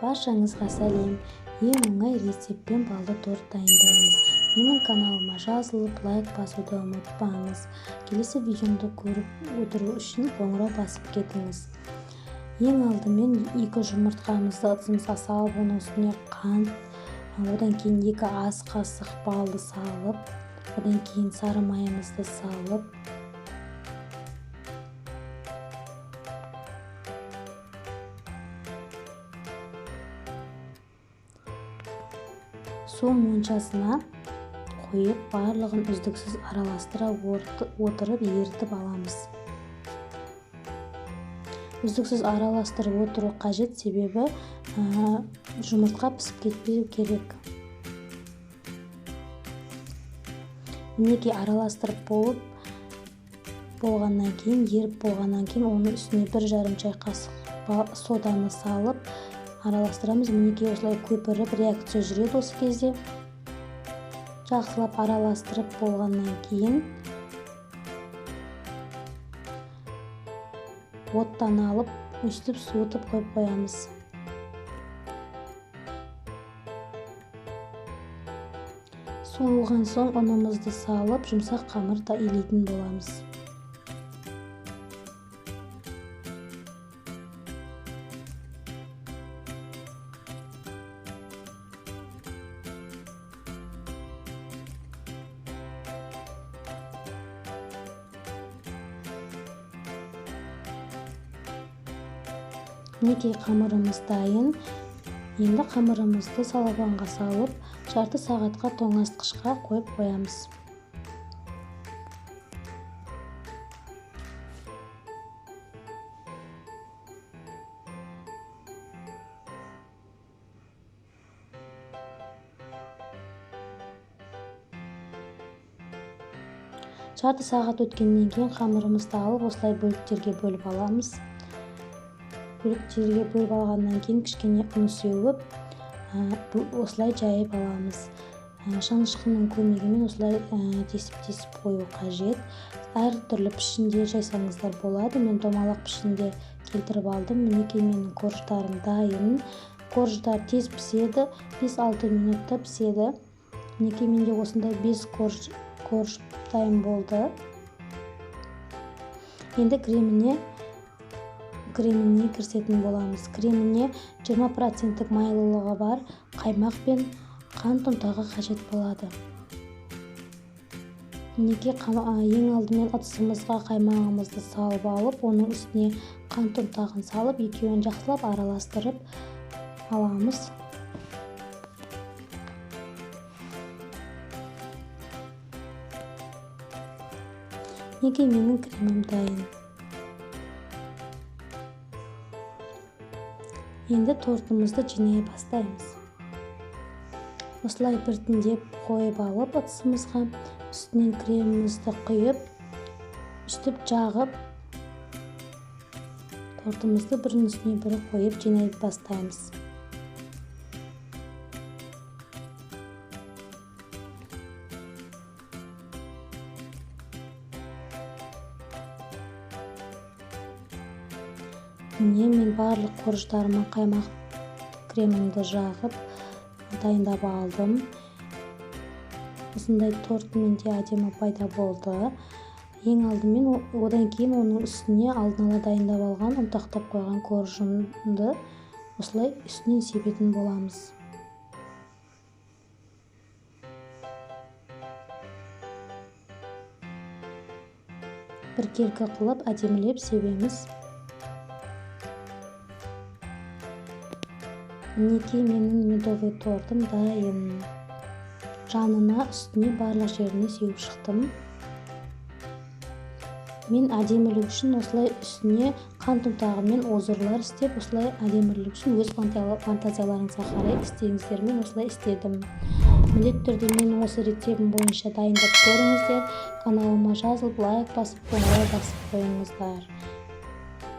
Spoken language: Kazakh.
Баршаңызға сәлем. Ең оңай рецептпен балды торт дайындаймыз. Менің каналыма жазылып, лайк басуды ұмытпаңыз. Келесі видеомды көріп отыру үшін қоңырау басып кетіңіз. Ең алдымен 2 жұмыртқамызды ыдысымызға салып, оның үстіне қант, одан кейін 2 ас қасық балды салып, одан кейін сары майымызды салып, су моншасына қойып, барлығын үздіксіз араластыра отырып ерітіп аламыз. Үздіксіз араластырып отыру қажет, себебі жұмыртқа пісіп кетпеу керек. Мінекей араластырып болғаннан кейін, еріп болғаннан кейін, оның үстіне 1,5 чай қасық соданы салып араластырамыз. Мінекей осылай көпіріп реакция жүреді. Осы кезде жақсылап араластырып болғаннан кейін оттан алып, өстіп суытып қойып қоямыз. Суылған соң ұнымызды салып, жұмсақ қамырда илейтін боламыз. Мінекей қамырымыз дайын. Енді қамырымызды салапанға салып, жарты сағатқа тоңазытқышқа қойып қоямыз. Жарты сағат өткеннен кейін қамырымызды алып, осылай бөліктерге бөліп аламыз. Бөліктерге бөліп алғаннан кейін кішкене ұн сеуіп, осылай жайып аламыз. Шанышқының көмегімен осылай тесіп қою қажет. Әр түрлі пішінде жайсаңыздар болады. Мен домалақ пішінде келтіріп алдым. Мінекей менің корждарым дайын. Корждар тез піседі, 5-6 минутта піседі. Мінекей менде осындай 5 корж дайын болды. Енді креміне кірісетін боламыз. Креміне 20% майлылығы бар қаймақ пен қант ұнтағы қажет болады. Мінекей ең алдымен ыдысымызға қаймағымызды салып алып, оның үстіне қант ұнтағын салып, екеуін жақсылап араластырып аламыз. Мінекей менің кремім дайын. Енді тортымызды жинай бастаймыз. Осылай біртіндеп қойып алып, ыдысымызға үстінен кремімізді құйып, үстіп жағып, тортымызды бірінің үстіне бірі қойып жинай бастаймыз. Мен барлық корждарыма қаймақ кремімді жағып дайындап алдым. Осындай торт менде әдемі пайда болды. Ең алдымен одан кейін оның үстіне алдын ала дайындап алған, ұнтақтап қойған коржымды осылай үстінен себетін боламыз. Біркелкі қылып әдемілеп себеміз. Мінекей менің медовый тортым дайын. Жанына, үстіне, барлық жеріне сеуіп шықтым. Мен әдемілік үшін осылай үстіне қант ұнтағымен озурлар істеп, осылай әдемілік үшін өз фантазияларыңызға қарай істеңіздер. Мен осылай істедім. Міндетті түрде менің осы рецептім бойынша дайындап көріңіздер. Каналыма жазылып, лайк басып, қоңырау басып қойыңыздар.